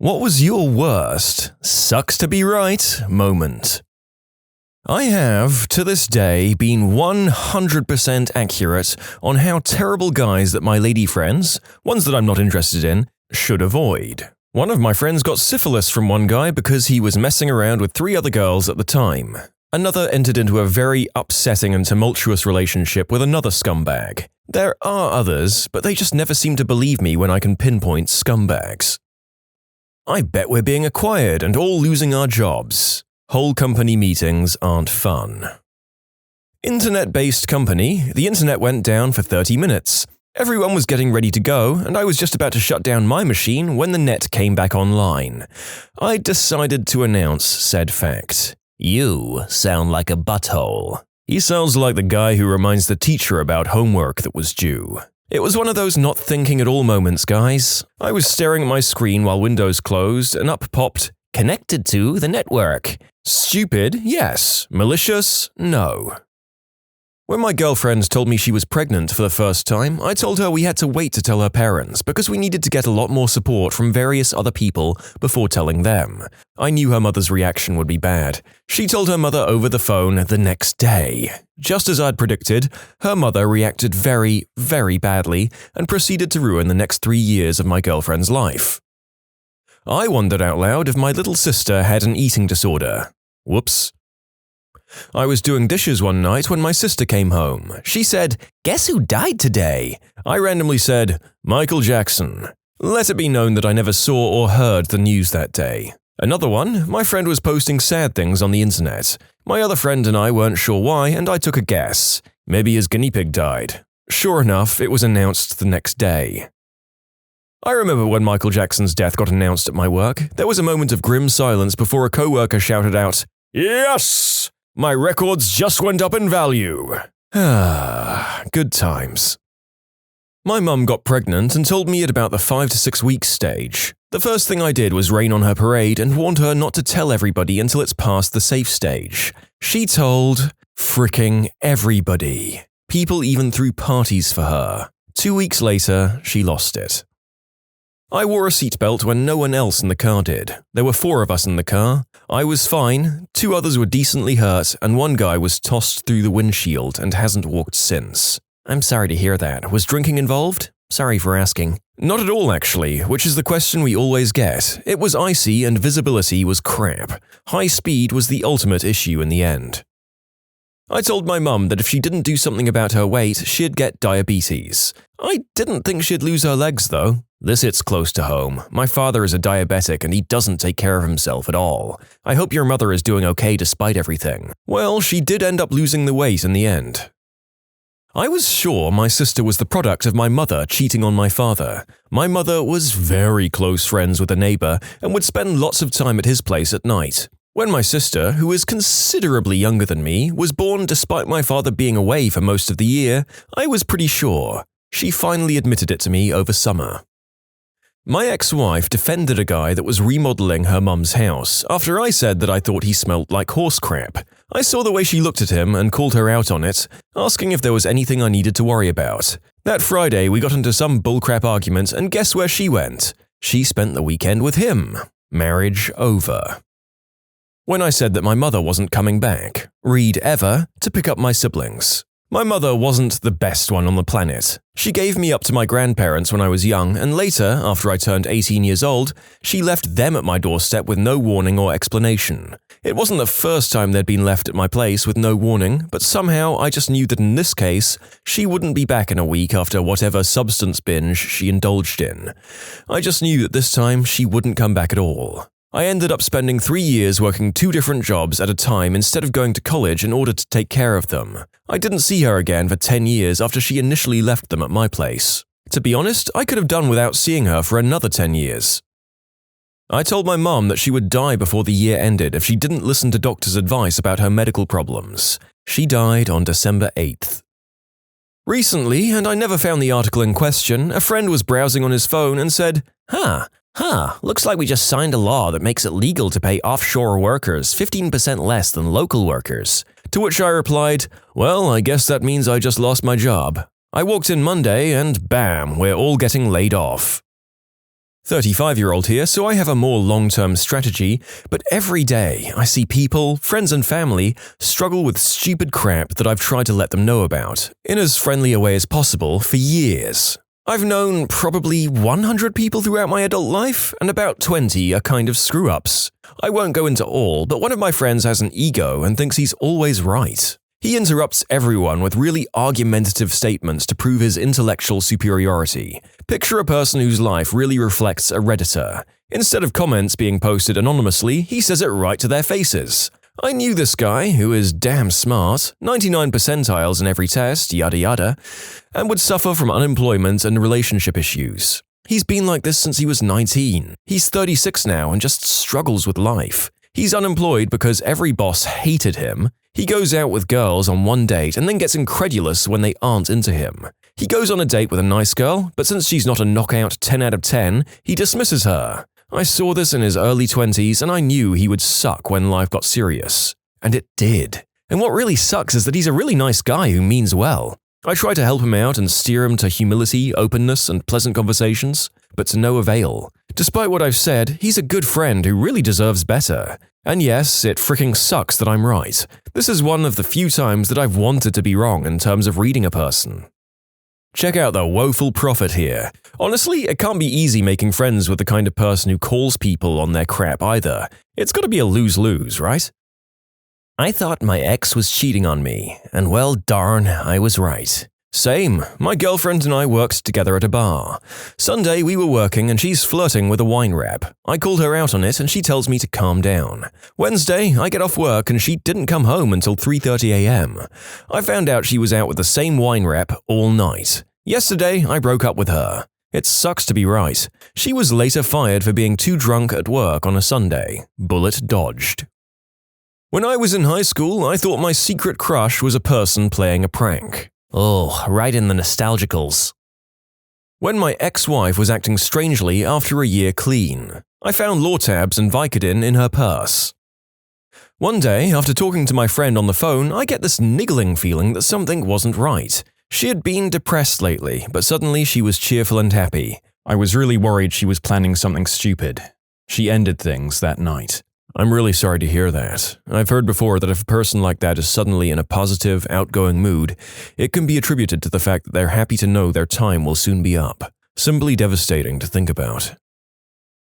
What was your worst sucks to be right moment? I have, to this day, been 100% accurate on how terrible guys that my lady friends, ones that I'm not interested in, should avoid. One of my friends got syphilis from one guy because he was messing around with 3 other girls at the time. Another entered into a very upsetting and tumultuous relationship with another scumbag. There are others, but they just never seem to believe me when I can pinpoint scumbags. I bet we're being acquired and all losing our jobs. Whole company meetings aren't fun. Internet-based company, the internet went down for 30 minutes. Everyone was getting ready to go, and I was just about to shut down my machine when the net came back online. I decided to announce said fact. You sound like a butthole. He sounds like the guy who reminds the teacher about homework that was due. It was one of those not thinking at all moments, guys. I was staring at my screen while Windows closed, and up popped, "Connected to the network." Stupid, yes. Malicious, no. When my girlfriend told me she was pregnant for the first time, I told her we had to wait to tell her parents because we needed to get a lot more support from various other people before telling them. I knew her mother's reaction would be bad. She told her mother over the phone the next day. Just as I'd predicted, her mother reacted very, very badly and proceeded to ruin the next 3 years of my girlfriend's life. I wondered out loud if my little sister had an eating disorder. Whoops. I was doing dishes one night when my sister came home. She said, "Guess who died today?" I randomly said, "Michael Jackson." Let it be known that I never saw or heard the news that day. Another one, my friend was posting sad things on the internet. My other friend and I weren't sure why, and I took a guess. Maybe his guinea pig died. Sure enough, it was announced the next day. I remember when Michael Jackson's death got announced at my work, there was a moment of grim silence before a coworker shouted out, "Yes! My records just went up in value." Good times. My mum got pregnant and told me at about the 5 to 6 weeks stage. The first thing I did was rain on her parade and warned her not to tell everybody until it's past the safe stage. She told fricking everybody. People even threw parties for her. 2 weeks later, she lost it. I wore a seatbelt when no one else in the car did. There were 4 of us in the car. I was fine, 2 others were decently hurt, and one guy was tossed through the windshield and hasn't walked since. I'm sorry to hear that. Was drinking involved? Sorry for asking. Not at all, actually, which is the question we always get. It was icy and visibility was crap. High speed was the ultimate issue in the end. I told my mum that if she didn't do something about her weight, she'd get diabetes. I didn't think she'd lose her legs, though. This hits close to home. My father is a diabetic and he doesn't take care of himself at all. I hope your mother is doing okay despite everything. Well, she did end up losing the weight in the end. I was sure my sister was the product of my mother cheating on my father. My mother was very close friends with a neighbor and would spend lots of time at his place at night. When my sister, who is considerably younger than me, was born despite my father being away for most of the year, I was pretty sure. She finally admitted it to me over summer. My ex-wife defended a guy that was remodeling her mum's house after I said that I thought he smelled like horse crap. I saw the way she looked at him and called her out on it, asking if there was anything I needed to worry about. That Friday, we got into some bullcrap argument, and guess where she went? She spent the weekend with him. Marriage over. When I said that my mother wasn't coming back, read ever, to pick up my siblings. My mother wasn't the best one on the planet. She gave me up to my grandparents when I was young, and later, after I turned 18 years old, she left them at my doorstep with no warning or explanation. It wasn't the first time they'd been left at my place with no warning, but somehow I just knew that in this case, she wouldn't be back in a week after whatever substance binge she indulged in. I just knew that this time she wouldn't come back at all. I ended up spending 3 years working 2 different jobs at a time instead of going to college in order to take care of them. I didn't see her again for 10 years after she initially left them at my place. To be honest, I could have done without seeing her for another 10 years. I told my mum that she would die before the year ended if she didn't listen to doctors' advice about her medical problems. She died on December 8th. Recently, and I never found the article in question, a friend was browsing on his phone and said, looks like we just signed a law that makes it legal to pay offshore workers 15% less than local workers. To which I replied, well, I guess that means I just lost my job. I walked in Monday and bam, we're all getting laid off. 35-year-old here, so I have a more long-term strategy, but every day I see people, friends and family, struggle with stupid crap that I've tried to let them know about, in as friendly a way as possible, for years. I've known probably 100 people throughout my adult life, and about 20 are kind of screw-ups. I won't go into all, but one of my friends has an ego and thinks he's always right. He interrupts everyone with really argumentative statements to prove his intellectual superiority. Picture a person whose life really reflects a Redditor. Instead of comments being posted anonymously, he says it right to their faces. I knew this guy, who is damn smart, 99 percentiles in every test, yada yada, and would suffer from unemployment and relationship issues. He's been like this since he was 19. He's 36 now and just struggles with life. He's unemployed because every boss hated him. He goes out with girls on one date and then gets incredulous when they aren't into him. He goes on a date with a nice girl, but since she's not a knockout 10 out of 10, he dismisses her. I saw this in his early 20s and I knew he would suck when life got serious. And it did. And what really sucks is that he's a really nice guy who means well. I try to help him out and steer him to humility, openness, and pleasant conversations, but to no avail. Despite what I've said, he's a good friend who really deserves better. And yes, it freaking sucks that I'm right. This is one of the few times that I've wanted to be wrong in terms of reading a person. Check out the woeful prophet here. Honestly, it can't be easy making friends with the kind of person who calls people on their crap either. It's gotta be a lose-lose, right? I thought my ex was cheating on me, and well darn, I was right. Same. My girlfriend and I worked together at a bar. Sunday we were working and she's flirting with a wine rep. I called her out on it and she tells me to calm down. Wednesday, I get off work and she didn't come home until 3:30 a.m. I found out she was out with the same wine rep all night. Yesterday, I broke up with her. It sucks to be right. She was later fired for being too drunk at work on a Sunday. Bullet dodged. When I was in high school, I thought my secret crush was a person playing a prank. Oh, right in the nostalgicals. When my ex-wife was acting strangely after a year clean, I found Lortabs and Vicodin in her purse. One day, after talking to my friend on the phone, I get this niggling feeling that something wasn't right. She had been depressed lately, but suddenly she was cheerful and happy. I was really worried she was planning something stupid. She ended things that night. I'm really sorry to hear that. I've heard before that if a person like that is suddenly in a positive, outgoing mood, it can be attributed to the fact that they're happy to know their time will soon be up. Simply devastating to think about.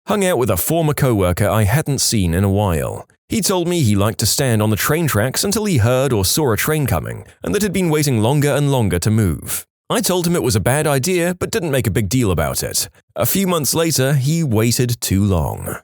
Hung out with a former coworker I hadn't seen in a while. He told me he liked to stand on the train tracks until he heard or saw a train coming, and that he'd been waiting longer and longer to move. I told him it was a bad idea, but didn't make a big deal about it. A few months later, he waited too long.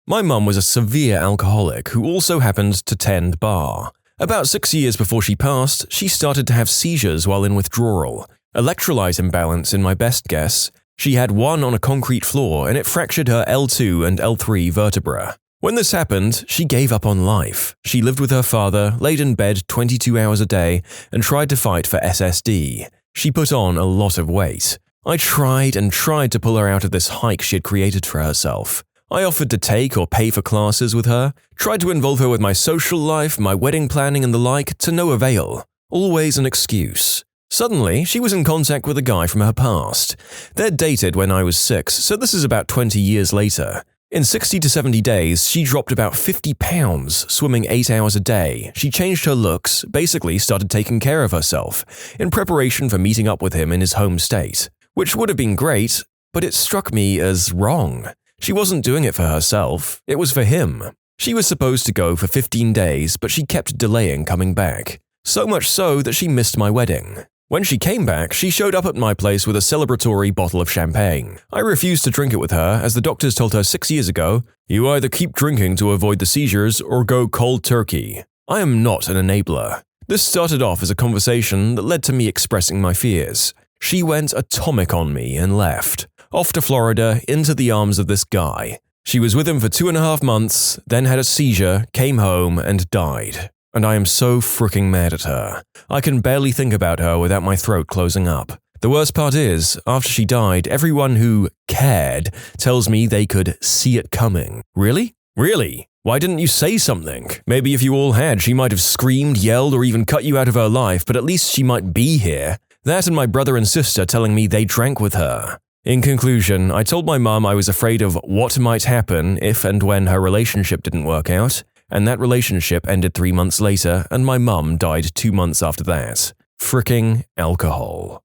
My mum was a severe alcoholic who also happened to tend bar. About 6 years before she passed, she started to have seizures while in withdrawal. Electrolyte imbalance in my best guess. She had one on a concrete floor and it fractured her L2 and L3 vertebra. When this happened, she gave up on life. She lived with her father, laid in bed 22 hours a day, and tried to fight for SSD. She put on a lot of weight. I tried and tried to pull her out of this hike she had created for herself. I offered to take or pay for classes with her, tried to involve her with my social life, my wedding planning and the like, to no avail. Always an excuse. Suddenly, she was in contact with a guy from her past. They'd dated when I was 6, so this is about 20 years later. In 60 to 70 days, she dropped about 50 pounds, swimming 8 hours a day. She changed her looks, basically started taking care of herself, in preparation for meeting up with him in his home state. Which would have been great, but it struck me as wrong. She wasn't doing it for herself, it was for him. She was supposed to go for 15 days, but she kept delaying coming back. So much so that she missed my wedding. When she came back, she showed up at my place with a celebratory bottle of champagne. I refused to drink it with her, as the doctors told her 6 years ago, "You either keep drinking to avoid the seizures or go cold turkey." I am not an enabler. This started off as a conversation that led to me expressing my fears. She went atomic on me and left. Off to Florida, into the arms of this guy. She was with him for 2.5 months, then had a seizure, came home, and died. And I am so freaking mad at her. I can barely think about her without my throat closing up. The worst part is, after she died, everyone who cared tells me they could see it coming. Really? Really? Why didn't you say something? Maybe if you all had, she might have screamed, yelled, or even cut you out of her life, but at least she might be here. That and my brother and sister telling me they drank with her. In conclusion, I told my mum I was afraid of what might happen if and when her relationship didn't work out, and that relationship ended 3 months later, and my mum died 2 months after that. Fricking alcohol.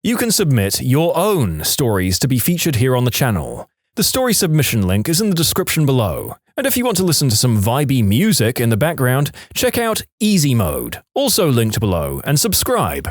You can submit your own stories to be featured here on the channel. The story submission link is in the description below. And if you want to listen to some vibey music in the background, check out easymode, also linked below, and subscribe.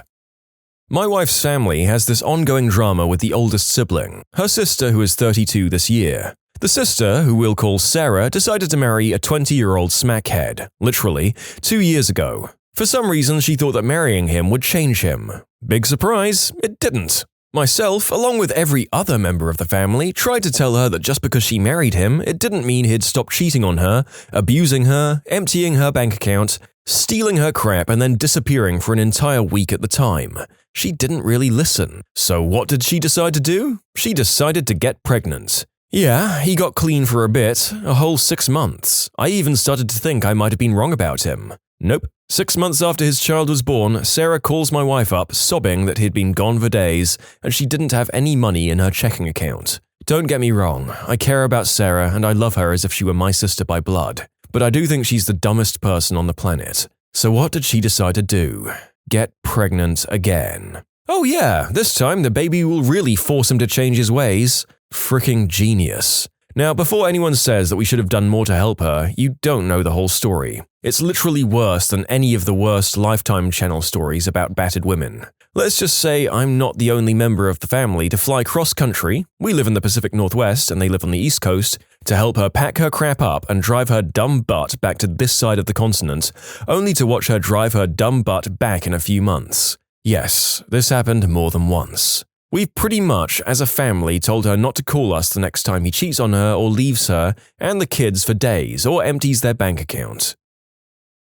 My wife's family has this ongoing drama with the oldest sibling, her sister who is 32 this year. The sister, who we'll call Sarah, decided to marry a 20-year-old smackhead, literally, 2 years ago. For some reason, she thought that marrying him would change him. Big surprise, it didn't. Myself, along with every other member of the family, tried to tell her that just because she married him, it didn't mean he'd stop cheating on her, abusing her, emptying her bank account, stealing her crap, and then disappearing for an entire week at the time. She didn't really listen. So what did she decide to do? She decided to get pregnant. Yeah, he got clean for a bit, a whole 6 months. I even started to think I might have been wrong about him. Nope. 6 months after his child was born, Sarah calls my wife up, sobbing that he'd been gone for days and she didn't have any money in her checking account. Don't get me wrong, I care about Sarah and I love her as if she were my sister by blood, but I do think she's the dumbest person on the planet. So what did she decide to do? Get pregnant again. Oh yeah, this time the baby will really force him to change his ways. Fricking genius. Now, before anyone says that we should have done more to help her, you don't know the whole story. It's literally worse than any of the worst Lifetime channel stories about battered women. Let's just say I'm not the only member of the family to fly cross-country, we live in the Pacific Northwest and they live on the East Coast, to help her pack her crap up and drive her dumb butt back to this side of the continent, only to watch her drive her dumb butt back in a few months. Yes, this happened more than once. We've pretty much, as a family, told her not to call us the next time he cheats on her or leaves her and the kids for days or empties their bank account.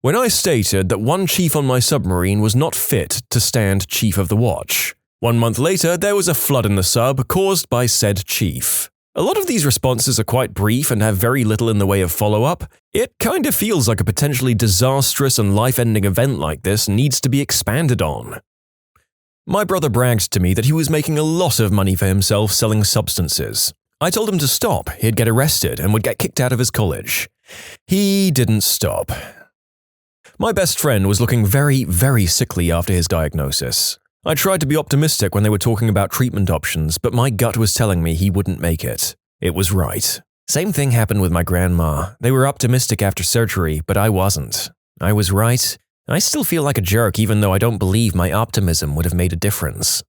When I stated that one chief on my submarine was not fit to stand chief of the watch, 1 month later there was a flood in the sub caused by said chief. A lot of these responses are quite brief and have very little in the way of follow-up. It kind of feels like a potentially disastrous and life-ending event like this needs to be expanded on. My brother bragged to me that he was making a lot of money for himself selling substances. I told him to stop, he'd get arrested and would get kicked out of his college. He didn't stop. My best friend was looking very, very sickly after his diagnosis. I tried to be optimistic when they were talking about treatment options, but my gut was telling me he wouldn't make it. It was right. Same thing happened with my grandma. They were optimistic after surgery, but I wasn't. I was right. I still feel like a jerk even though I don't believe my optimism would have made a difference.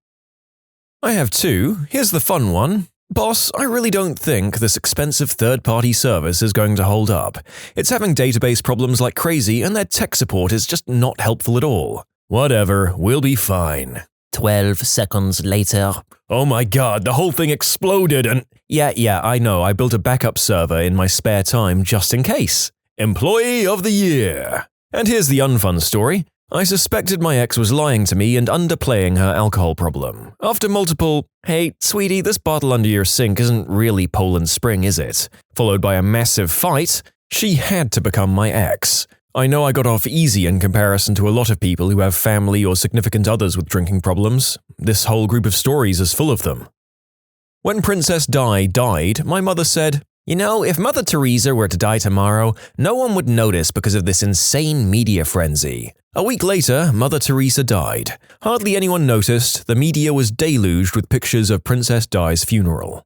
I have two. Here's the fun one. Boss, I really don't think this expensive third-party service is going to hold up. It's having database problems like crazy and their tech support is just not helpful at all. Whatever, we'll be fine. 12 seconds later. Oh my god, the whole thing exploded and… Yeah, I know, I built a backup server in my spare time just in case. Employee of the Year. And here's the unfun story. I suspected my ex was lying to me and underplaying her alcohol problem. After multiple, "Hey, sweetie, this bottle under your sink isn't really Poland Spring, is it?" followed by a massive fight, she had to become my ex. I know I got off easy in comparison to a lot of people who have family or significant others with drinking problems. This whole group of stories is full of them. When Princess Di died, my mother said, "You know, if Mother Teresa were to die tomorrow, no one would notice because of this insane media frenzy." A week later, Mother Teresa died. Hardly anyone noticed, the media was deluged with pictures of Princess Di's funeral.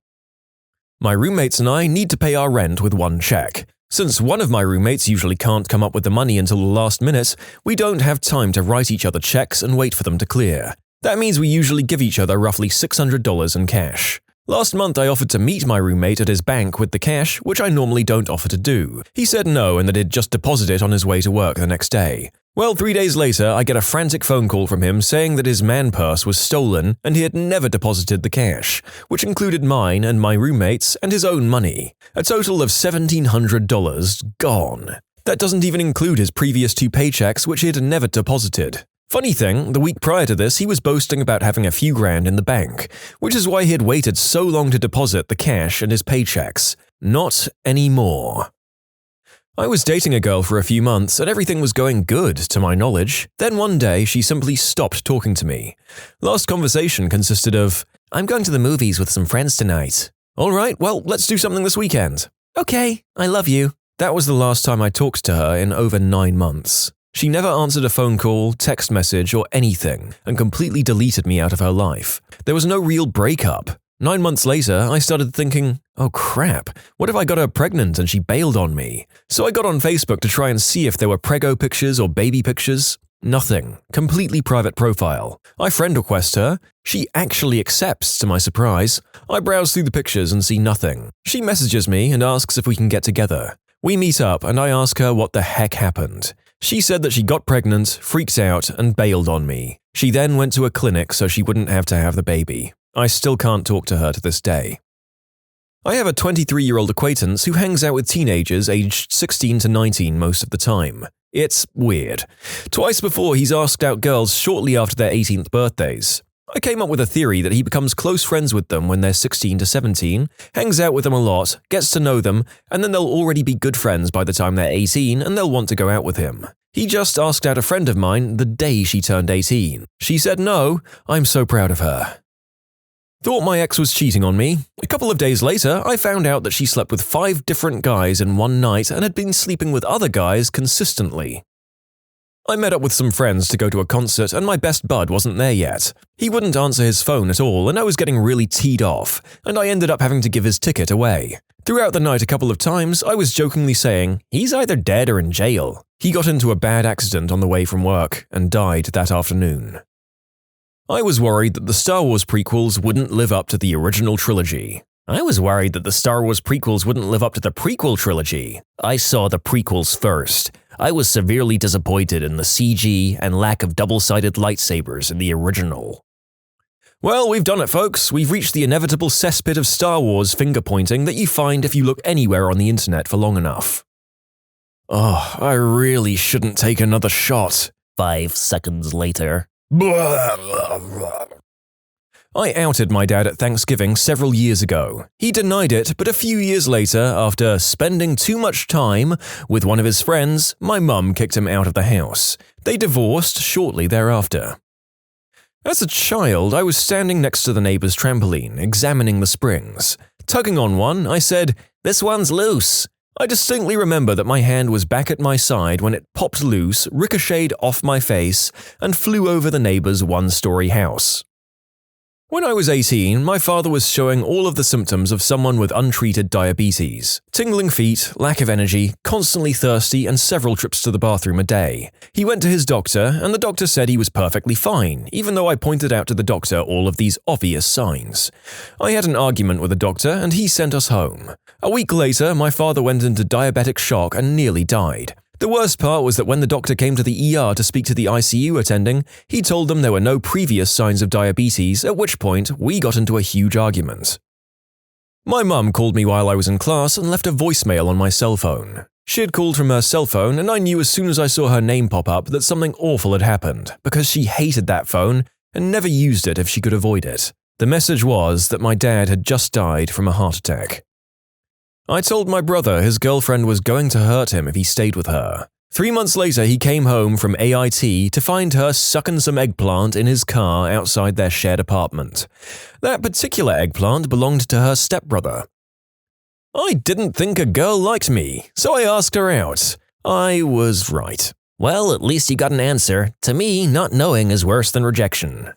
My roommates and I need to pay our rent with one check. Since one of my roommates usually can't come up with the money until the last minute, we don't have time to write each other checks and wait for them to clear. That means we usually give each other roughly $600 in cash. Last month I offered to meet my roommate at his bank with the cash, which I normally don't offer to do. He said no and that he'd just deposit it on his way to work the next day. Well, 3 days later, I get a frantic phone call from him saying that his man purse was stolen and he had never deposited the cash, which included mine and my roommate's and his own money. A total of $1,700 gone. That doesn't even include his previous 2 paychecks, which he had never deposited. Funny thing, the week prior to this, he was boasting about having a few grand in the bank, which is why he had waited so long to deposit the cash and his paychecks. Not anymore. I was dating a girl for a few months and everything was going good, to my knowledge. Then one day, she simply stopped talking to me. Last conversation consisted of, I'm going to the movies with some friends tonight. All right, well, let's do something this weekend. Okay, I love you. That was the last time I talked to her in over 9 months. She never answered a phone call, text message, or anything, and completely deleted me out of her life. There was no real breakup. 9 months later, I started thinking, oh crap, what if I got her pregnant and she bailed on me? So I got on Facebook to try and see if there were preggo pictures or baby pictures. Nothing. Completely private profile. I friend request her. She actually accepts, to my surprise. I browse through the pictures and see nothing. She messages me and asks if we can get together. We meet up and I ask her what the heck happened. She said that she got pregnant, freaked out, and bailed on me. She then went to a clinic so she wouldn't have to have the baby. I still can't talk to her to this day. I have a 23-year-old acquaintance who hangs out with teenagers aged 16 to 19 most of the time. It's weird. Twice before, he's asked out girls shortly after their 18th birthdays. I came up with a theory that he becomes close friends with them when they're 16 to 17, hangs out with them a lot, gets to know them, and then they'll already be good friends by the time they're 18 and they'll want to go out with him. He just asked out a friend of mine the day she turned 18. She said no. I'm so proud of her. Thought my ex was cheating on me. A couple of days later, I found out that she slept with 5 different guys in one night and had been sleeping with other guys consistently. I met up with some friends to go to a concert and my best bud wasn't there yet. He wouldn't answer his phone at all and I was getting really teed off, and I ended up having to give his ticket away. Throughout the night a couple of times, I was jokingly saying, he's either dead or in jail. He got into a bad accident on the way from work and died that afternoon. I was worried that the Star Wars prequels wouldn't live up to the original trilogy. I was worried that the Star Wars prequels wouldn't live up to the prequel trilogy. I saw the prequels first. I was severely disappointed in the CG and lack of double-sided lightsabers in the original. Well, we've done it, folks. We've reached the inevitable cesspit of Star Wars finger-pointing that you find if you look anywhere on the internet for long enough. Oh, I really shouldn't take another shot. 5 seconds later. I outed my dad at Thanksgiving several years ago. He denied it, but a few years later, after spending too much time with one of his friends, my mum kicked him out of the house. They divorced shortly thereafter. As a child, I was standing next to the neighbor's trampoline, examining the springs. Tugging on one, I said, "This one's loose." I distinctly remember that my hand was back at my side when it popped loose, ricocheted off my face, and flew over the neighbor's one-story house. When I was 18, my father was showing all of the symptoms of someone with untreated diabetes. Tingling feet, lack of energy, constantly thirsty, and several trips to the bathroom a day. He went to his doctor, and the doctor said he was perfectly fine, even though I pointed out to the doctor all of these obvious signs. I had an argument with the doctor, and he sent us home. A week later, my father went into diabetic shock and nearly died. The worst part was that when the doctor came to the ER to speak to the ICU attending, he told them there were no previous signs of diabetes, at which point we got into a huge argument. My mum called me while I was in class and left a voicemail on my cell phone. She had called from her cell phone and I knew as soon as I saw her name pop up that something awful had happened, because she hated that phone and never used it if she could avoid it. The message was that my dad had just died from a heart attack. I told my brother his girlfriend was going to hurt him if he stayed with her. 3 months later, he came home from AITA to find her sucking some eggplant in his car outside their shared apartment. That particular eggplant belonged to her stepbrother. I didn't think a girl liked me, so I asked her out. I was right. Well, at least you got an answer. To me, not knowing is worse than rejection.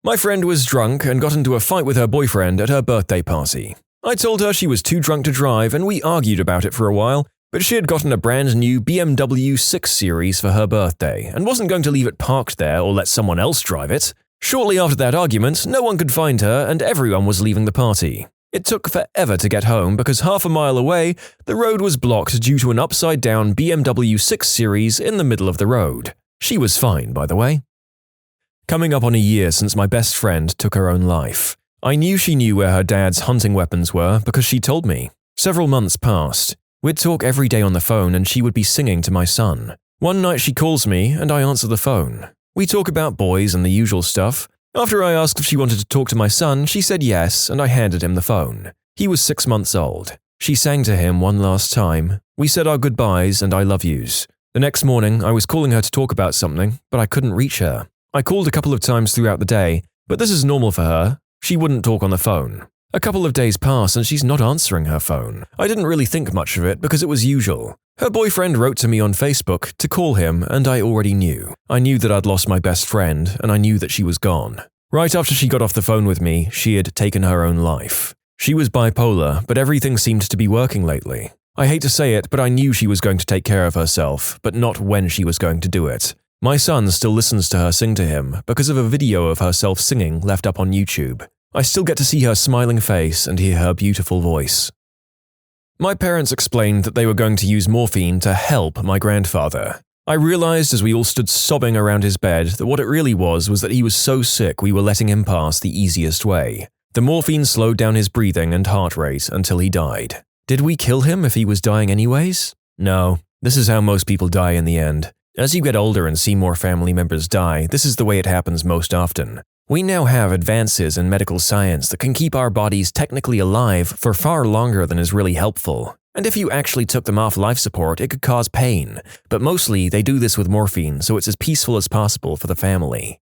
My friend was drunk and got into a fight with her boyfriend at her birthday party. I told her she was too drunk to drive and we argued about it for a while, but she had gotten a brand new BMW 6 Series for her birthday and wasn't going to leave it parked there or let someone else drive it. Shortly after that argument, no one could find her and everyone was leaving the party. It took forever to get home because half a mile away, the road was blocked due to an upside-down BMW 6 Series in the middle of the road. She was fine, by the way. Coming up on a year since my best friend took her own life. I knew she knew where her dad's hunting weapons were because she told me. Several months passed. We'd talk every day on the phone and she would be singing to my son. One night she calls me and I answer the phone. We talk about boys and the usual stuff. After I asked if she wanted to talk to my son, she said yes and I handed him the phone. He was 6 months old. She sang to him one last time. We said our goodbyes and I love yous. The next morning, I was calling her to talk about something, but I couldn't reach her. I called a couple of times throughout the day, but this is normal for her. She wouldn't talk on the phone. A couple of days pass and she's not answering her phone. I didn't really think much of it because it was usual. Her boyfriend wrote to me on Facebook to call him and I already knew. I knew that I'd lost my best friend and I knew that she was gone. Right after she got off the phone with me, she had taken her own life. She was bipolar, but everything seemed to be working lately. I hate to say it, but I knew she was going to take care of herself, but not when she was going to do it. My son still listens to her sing to him because of a video of herself singing left up on YouTube. I still get to see her smiling face and hear her beautiful voice. My parents explained that they were going to use morphine to help my grandfather. I realized as we all stood sobbing around his bed that what it really was that he was so sick we were letting him pass the easiest way. The morphine slowed down his breathing and heart rate until he died. Did we kill him if he was dying anyways? No, this is how most people die in the end. As you get older and see more family members die, this is the way it happens most often. We now have advances in medical science that can keep our bodies technically alive for far longer than is really helpful. And if you actually took them off life support, it could cause pain. But mostly, they do this with morphine, so it's as peaceful as possible for the family.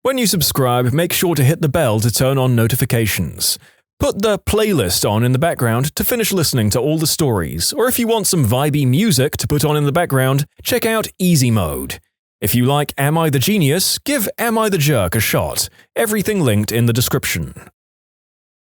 When you subscribe, make sure to hit the bell to turn on notifications. Put the playlist on in the background to finish listening to all the stories, or if you want some vibey music to put on in the background, check out easymode. If you like Am I the Genius, give Am I the Jerk a shot. Everything linked in the description.